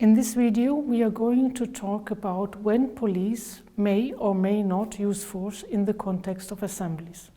In this video, we are going to talk about when police may or may not use force in the context of assemblies.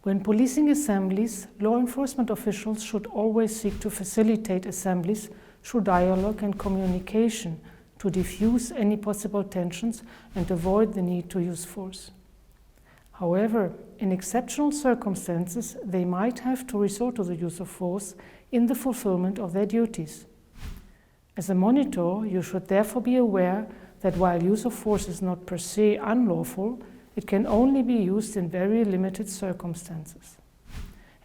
When policing assemblies, law enforcement officials should always seek to facilitate assemblies through dialogue and communication to diffuse any possible tensions and avoid the need to use force. However, in exceptional circumstances, they might have to resort to the use of force in the fulfillment of their duties. As a monitor, you should therefore be aware that while use of force is not per se unlawful, it can only be used in very limited circumstances.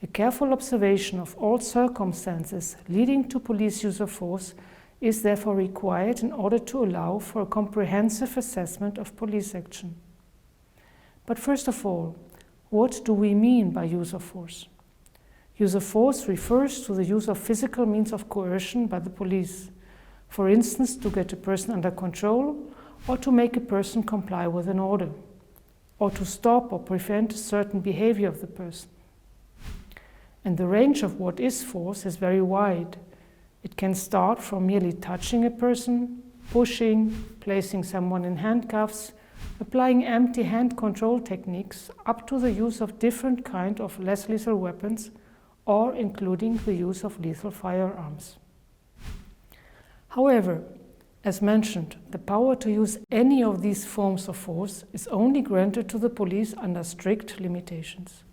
A careful observation of all circumstances leading to police use of force is therefore required in order to allow for a comprehensive assessment of police action. But first of all, what do we mean by use of force? Use of force refers to the use of physical means of coercion by the police, for instance, to get a person under control or to make a person comply with an order, or to stop or prevent a certain behavior of the person. And the range of what is force is very wide. It can start from merely touching a person, pushing, placing someone in handcuffs, applying empty hand control techniques, up to the use of different kinds of less lethal weapons, or including the use of lethal firearms. However, as mentioned, the power to use any of these forms of force is only granted to the police under strict limitations.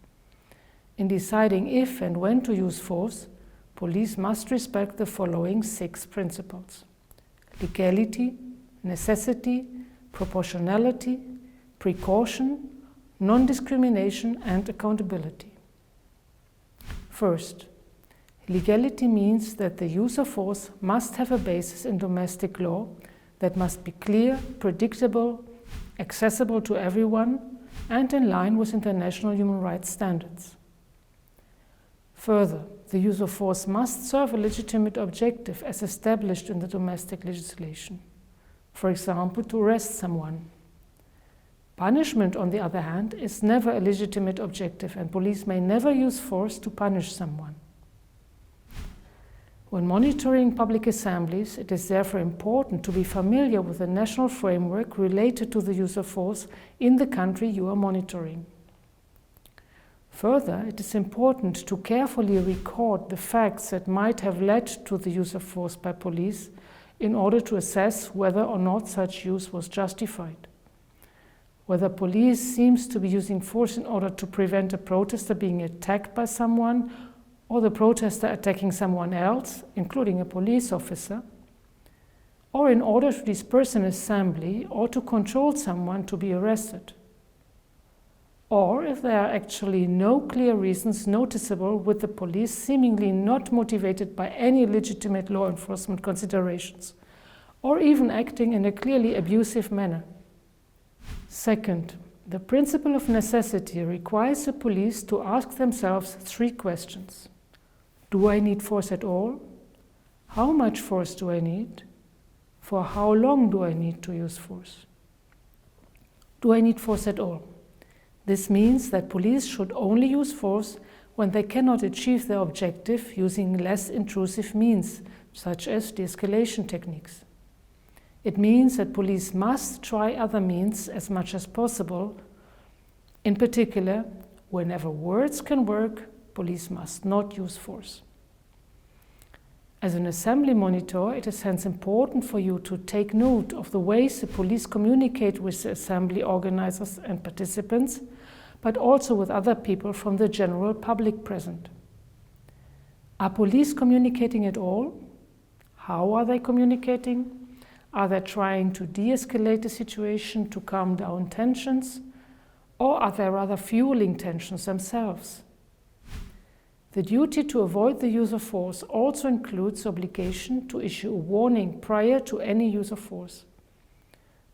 In deciding if and when to use force, police must respect the following 6 principles: legality, necessity, proportionality, precaution, non-discrimination, and accountability. First, legality means that the use of force must have a basis in domestic law that must be clear, predictable, accessible to everyone, and in line with international human rights standards. Further, the use of force must serve a legitimate objective as established in the domestic legislation. For example, to arrest someone. Punishment, on the other hand, is never a legitimate objective, and police may never use force to punish someone. When monitoring public assemblies, it is therefore important to be familiar with the national framework related to the use of force in the country you are monitoring. Further, it is important to carefully record the facts that might have led to the use of force by police in order to assess whether or not such use was justified. Whether police seems to be using force in order to prevent a protester being attacked by someone, or the protester attacking someone else, including a police officer, or in order to disperse an assembly or to control someone to be arrested, or if there are actually no clear reasons noticeable with the police seemingly not motivated by any legitimate law enforcement considerations, or even acting in a clearly abusive manner. Second, the principle of necessity requires the police to ask themselves 3 questions. Do I need force at all? How much force do I need? For how long do I need to use force? Do I need force at all? This means that police should only use force when they cannot achieve their objective using less intrusive means, such as de-escalation techniques. It means that police must try other means as much as possible. In particular, whenever words can work, police must not use force. As an assembly monitor, it is hence important for you to take note of the ways the police communicate with the assembly organizers and participants, but also with other people from the general public present. Are police communicating at all? How are they communicating? Are they trying to de-escalate the situation to calm down tensions? Or are they rather fueling tensions themselves? The duty to avoid the use of force also includes the obligation to issue a warning prior to any use of force.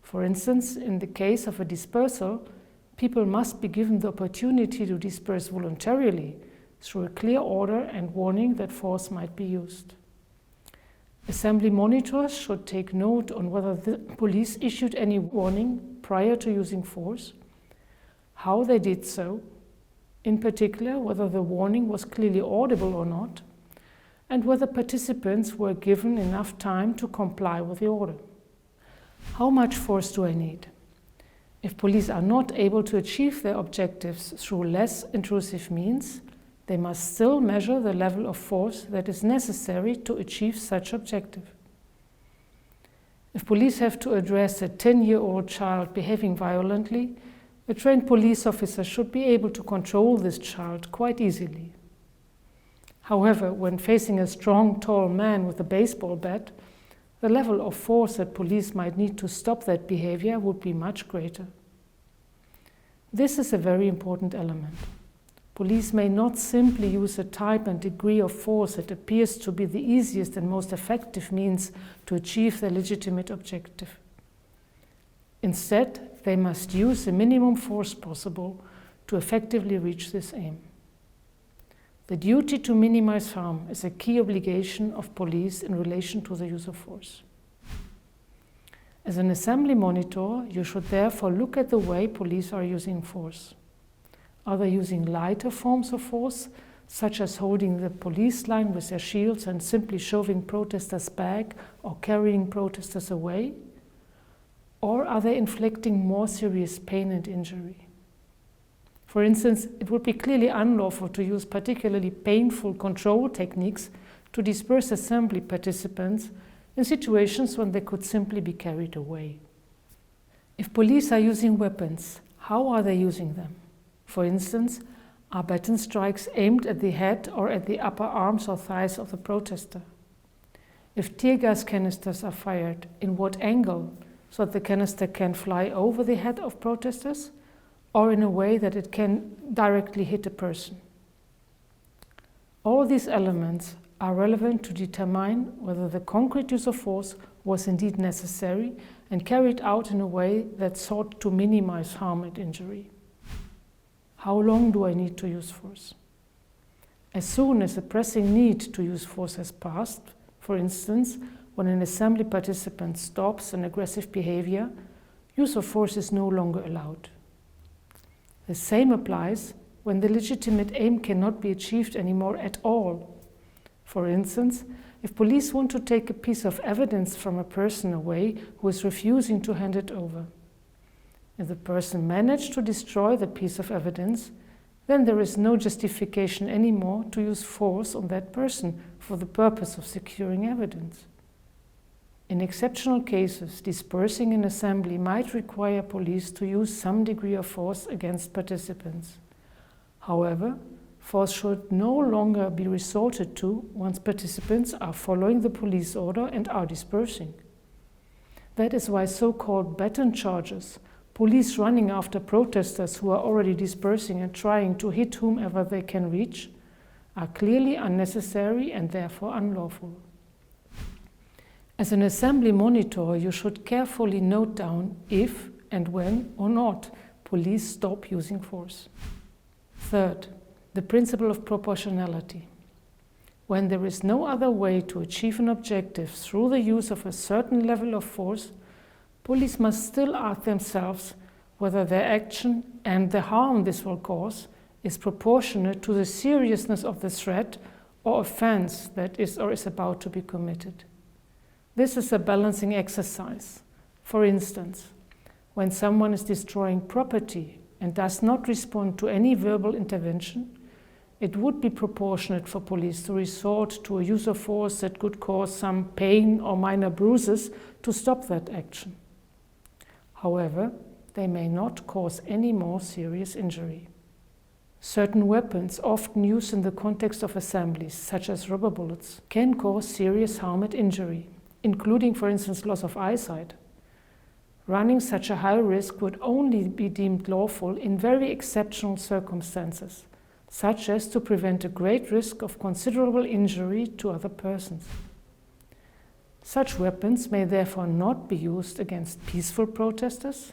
For instance, in the case of a dispersal, people must be given the opportunity to disperse voluntarily through a clear order and warning that force might be used. Assembly monitors should take note on whether the police issued any warning prior to using force, how they did so, in particular whether the warning was clearly audible or not, and whether participants were given enough time to comply with the order. How much force do I need? If police are not able to achieve their objectives through less intrusive means, they must still measure the level of force that is necessary to achieve such objective. If police have to address a 10-year-old child behaving violently, a trained police officer should be able to control this child quite easily. However, when facing a strong, tall man with a baseball bat, the level of force that police might need to stop that behavior would be much greater. This is a very important element. Police may not simply use a type and degree of force that appears to be the easiest and most effective means to achieve their legitimate objective. Instead, they must use the minimum force possible to effectively reach this aim. The duty to minimize harm is a key obligation of police in relation to the use of force. As an assembly monitor, you should therefore look at the way police are using force. Are they using lighter forms of force, such as holding the police line with their shields and simply shoving protesters back or carrying protesters away? Or are they inflicting more serious pain and injury? For instance, it would be clearly unlawful to use particularly painful control techniques to disperse assembly participants in situations when they could simply be carried away. If police are using weapons, how are they using them? For instance, are baton strikes aimed at the head or at the upper arms or thighs of the protester? If tear gas canisters are fired, in what angle, so that the canister can fly over the head of protesters, or in a way that it can directly hit a person? All these elements are relevant to determine whether the concrete use of force was indeed necessary and carried out in a way that sought to minimize harm and injury. How long do I need to use force? As soon as a pressing need to use force has passed, for instance, when an assembly participant stops an aggressive behavior, use of force is no longer allowed. The same applies when the legitimate aim cannot be achieved anymore at all. For instance, if police want to take a piece of evidence from a person away who is refusing to hand it over. If the person managed to destroy the piece of evidence, then there is no justification anymore to use force on that person for the purpose of securing evidence. In exceptional cases, dispersing an assembly might require police to use some degree of force against participants. However, force should no longer be resorted to once participants are following the police order and are dispersing. That is why so-called baton charges, police running after protesters who are already dispersing and trying to hit whomever they can reach, are clearly unnecessary and therefore unlawful. As an assembly monitor, you should carefully note down if and when or not police stop using force. Third, the principle of proportionality. When there is no other way to achieve an objective through the use of a certain level of force, police must still ask themselves whether their action and the harm this will cause is proportionate to the seriousness of the threat or offense that is or is about to be committed. This is a balancing exercise. For instance, when someone is destroying property and does not respond to any verbal intervention, it would be proportionate for police to resort to a use of force that could cause some pain or minor bruises to stop that action. However, they may not cause any more serious injury. Certain weapons, often used in the context of assemblies, such as rubber bullets, can cause serious harm and injury, including, for instance, loss of eyesight. Running such a high risk would only be deemed lawful in very exceptional circumstances, such as to prevent a great risk of considerable injury to other persons. Such weapons may therefore not be used against peaceful protesters,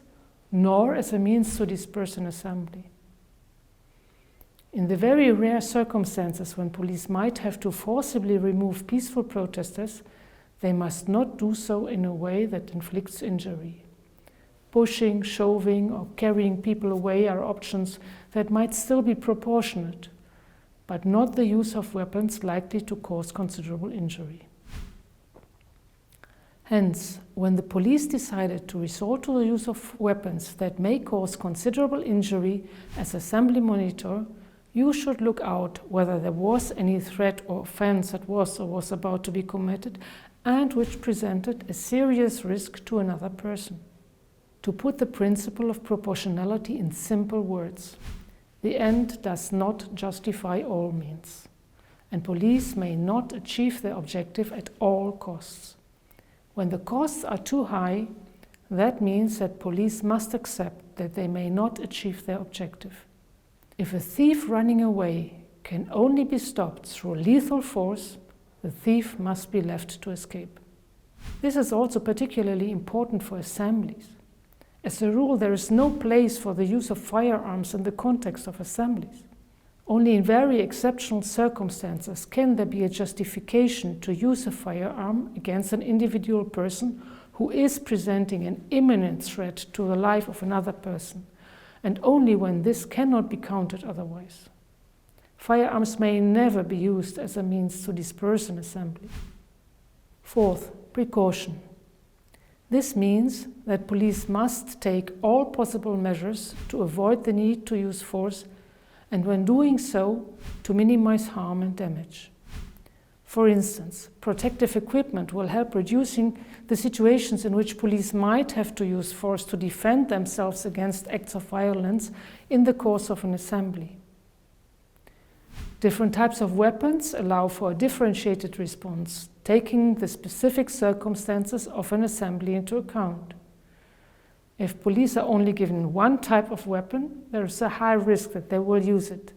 nor as a means to disperse an assembly. In the very rare circumstances when police might have to forcibly remove peaceful protesters, they must not do so in a way that inflicts injury. Pushing, shoving, or carrying people away are options that might still be proportionate, but not the use of weapons likely to cause considerable injury. Hence, when the police decided to resort to the use of weapons that may cause considerable injury as assembly monitor, you should look out whether there was any threat or offense that was or was about to be committed and which presented a serious risk to another person. To put the principle of proportionality in simple words, the end does not justify all means, and police may not achieve their objective at all costs. When the costs are too high, that means that police must accept that they may not achieve their objective. If a thief running away can only be stopped through lethal force, the thief must be left to escape. This is also particularly important for assemblies. As a rule, there is no place for the use of firearms in the context of assemblies. Only in very exceptional circumstances can there be a justification to use a firearm against an individual person who is presenting an imminent threat to the life of another person, and only when this cannot be counted otherwise. Firearms may never be used as a means to disperse an assembly. Fourth, precaution. This means that police must take all possible measures to avoid the need to use force, and when doing so, to minimize harm and damage. For instance, protective equipment will help reducing the situations in which police might have to use force to defend themselves against acts of violence in the course of an assembly. Different types of weapons allow for a differentiated response, taking the specific circumstances of an assembly into account. If police are only given one type of weapon, there is a high risk that they will use it,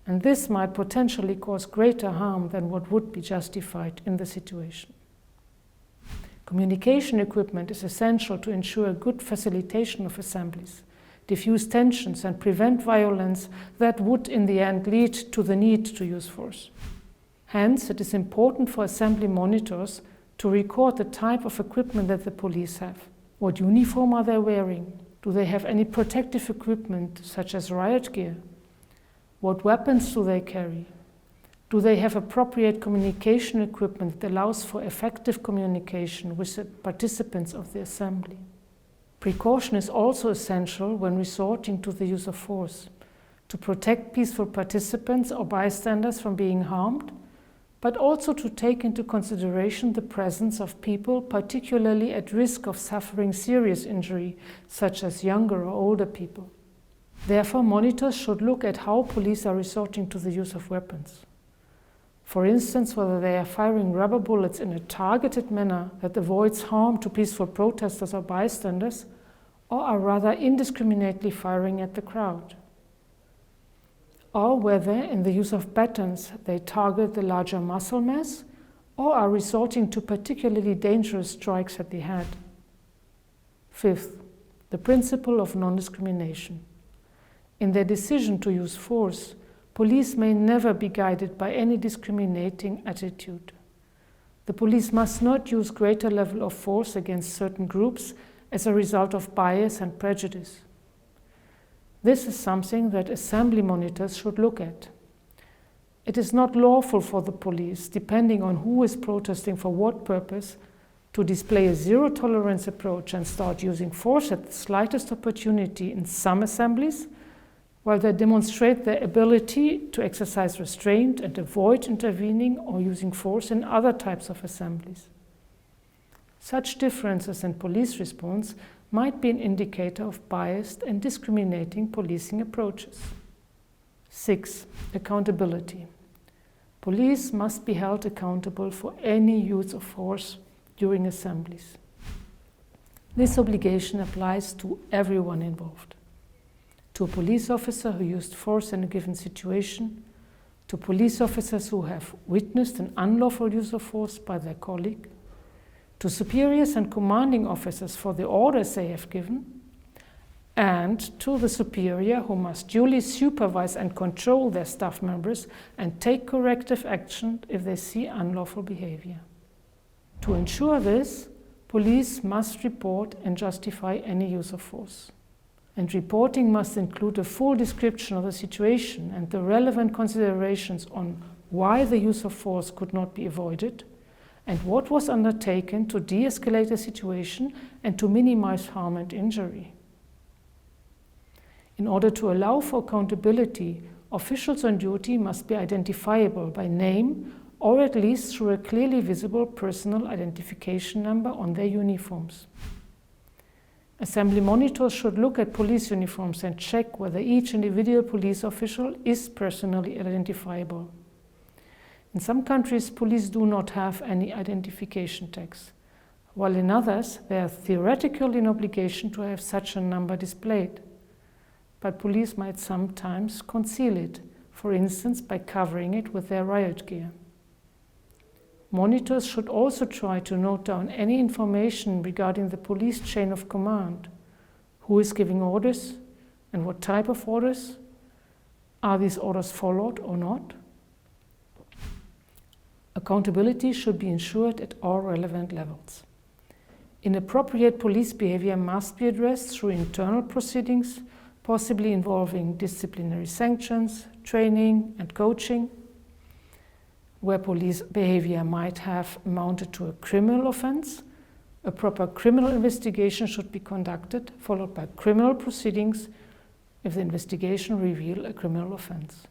and this might potentially cause greater harm than what would be justified in the situation. Communication equipment is essential to ensure good facilitation of assemblies, diffuse tensions, and prevent violence that would in the end lead to the need to use force. Hence, it is important for assembly monitors to record the type of equipment that the police have. What uniform are they wearing? Do they have any protective equipment, such as riot gear? What weapons do they carry? Do they have appropriate communication equipment that allows for effective communication with the participants of the assembly? Precaution is also essential when resorting to the use of force, to protect peaceful participants or bystanders from being harmed, but also to take into consideration the presence of people particularly at risk of suffering serious injury, such as younger or older people. Therefore, monitors should look at how police are resorting to the use of weapons. For instance, whether they are firing rubber bullets in a targeted manner that avoids harm to peaceful protesters or bystanders, or are rather indiscriminately firing at the crowd. Or whether, in the use of batons, they target the larger muscle mass, or are resorting to particularly dangerous strikes at the head. Fifth, the principle of non-discrimination. In their decision to use force, police may never be guided by any discriminating attitude. The police must not use greater level of force against certain groups as a result of bias and prejudice. This is something that assembly monitors should look at. It is not lawful for the police, depending on who is protesting for what purpose, to display a zero-tolerance approach and start using force at the slightest opportunity in some assemblies, while they demonstrate their ability to exercise restraint and avoid intervening or using force in other types of assemblies. Such differences in police response might be an indicator of biased and discriminating policing approaches. 6. Accountability. Police must be held accountable for any use of force during assemblies. This obligation applies to everyone involved. To a police officer who used force in a given situation, to police officers who have witnessed an unlawful use of force by their colleague, to superiors and commanding officers for the orders they have given, and to the superior who must duly supervise and control their staff members and take corrective action if they see unlawful behavior. To ensure this, police must report and justify any use of force. and reporting must include a full description of the situation and the relevant considerations on why the use of force could not be avoided, and what was undertaken to de-escalate the situation and to minimize harm and injury. In order to allow for accountability, officials on duty must be identifiable by name or at least through a clearly visible personal identification number on their uniforms. Assembly monitors should look at police uniforms and check whether each individual police official is personally identifiable. In some countries, police do not have any identification tags, while in others, they are theoretically in obligation to have such a number displayed. But police might sometimes conceal it, for instance by covering it with their riot gear. Monitors should also try to note down any information regarding the police chain of command. Who is giving orders and what type of orders? Are these orders followed or not? Accountability should be ensured at all relevant levels. Inappropriate police behavior must be addressed through internal proceedings, possibly involving disciplinary sanctions, training, and coaching. Where police behavior might have amounted to a criminal offense, a proper criminal investigation should be conducted, followed by criminal proceedings if the investigation reveals a criminal offense.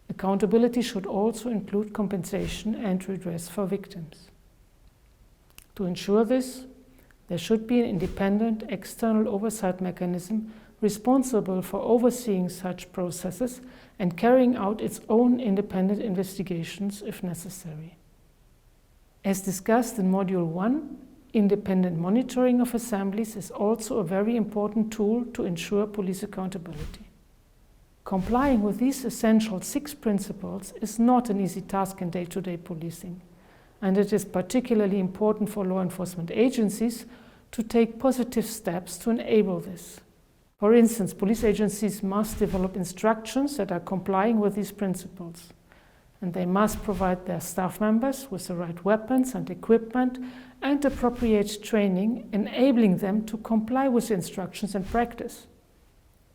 Accountability should also include compensation and redress for victims. To ensure this, there should be an independent external oversight mechanism responsible for overseeing such processes and carrying out its own independent investigations if necessary. As discussed in Module 1, independent monitoring of assemblies is also a very important tool to ensure police accountability. Complying with these essential 6 principles is not an easy task in day-to-day policing, and it is particularly important for law enforcement agencies to take positive steps to enable this. For instance, police agencies must develop instructions that are complying with these principles, and they must provide their staff members with the right weapons and equipment and appropriate training, enabling them to comply with the instructions in practice.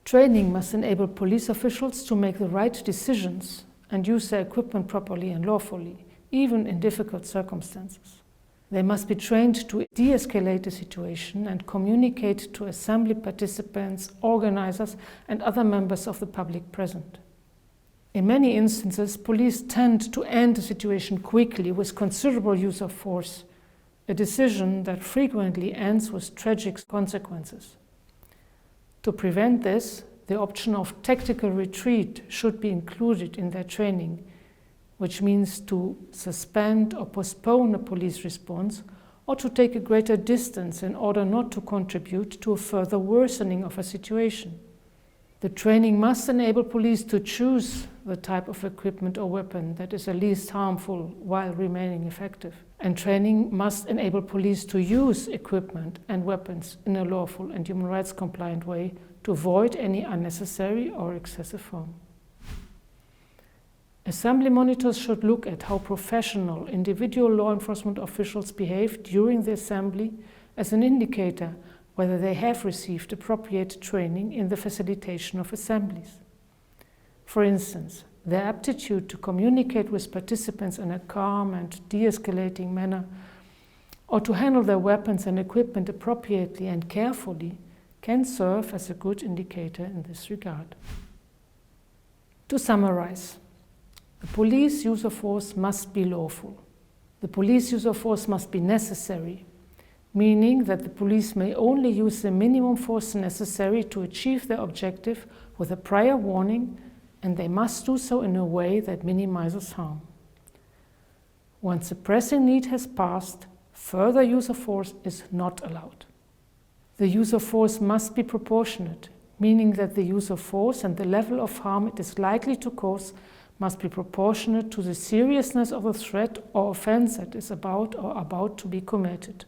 Training must enable police officials to make the right decisions and use their equipment properly and lawfully, even in difficult circumstances. They must be trained to de-escalate the situation and communicate to assembly participants, organizers, and other members of the public present. In many instances, police tend to end the situation quickly with considerable use of force, a decision that frequently ends with tragic consequences. To prevent this, the option of tactical retreat should be included in their training, which means to suspend or postpone a police response or to take a greater distance in order not to contribute to a further worsening of a situation. The training must enable police to choose the type of equipment or weapon that is the least harmful while remaining effective. And training must enable police to use equipment and weapons in a lawful and human rights compliant way to avoid any unnecessary or excessive harm. Assembly monitors should look at how professional individual law enforcement officials behave during the assembly as an indicator whether they have received appropriate training in the facilitation of assemblies. For instance, their aptitude to communicate with participants in a calm and de-escalating manner, or to handle their weapons and equipment appropriately and carefully, can serve as a good indicator in this regard. To summarize, the police use of force must be lawful. The police use of force must be necessary, meaning that the police may only use the minimum force necessary to achieve their objective with a prior warning, and they must do so in a way that minimizes harm. Once the pressing need has passed, further use of force is not allowed. The use of force must be proportionate, meaning that the use of force and the level of harm it is likely to cause must be proportionate to the seriousness of the threat or offense that is about to be committed.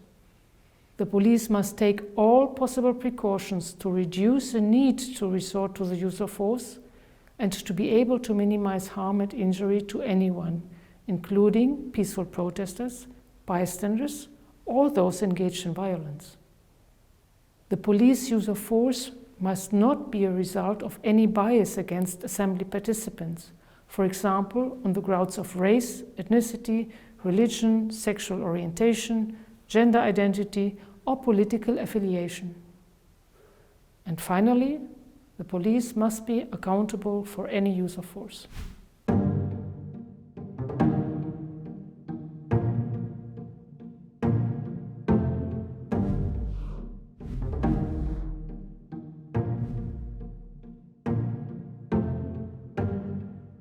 The police must take all possible precautions to reduce the need to resort to the use of force and to be able to minimize harm and injury to anyone, including peaceful protesters, bystanders, or those engaged in violence. The police use of force must not be a result of any bias against assembly participants, for example, on the grounds of race, ethnicity, religion, sexual orientation, gender identity, or political affiliation. And finally, the police must be accountable for any use of force.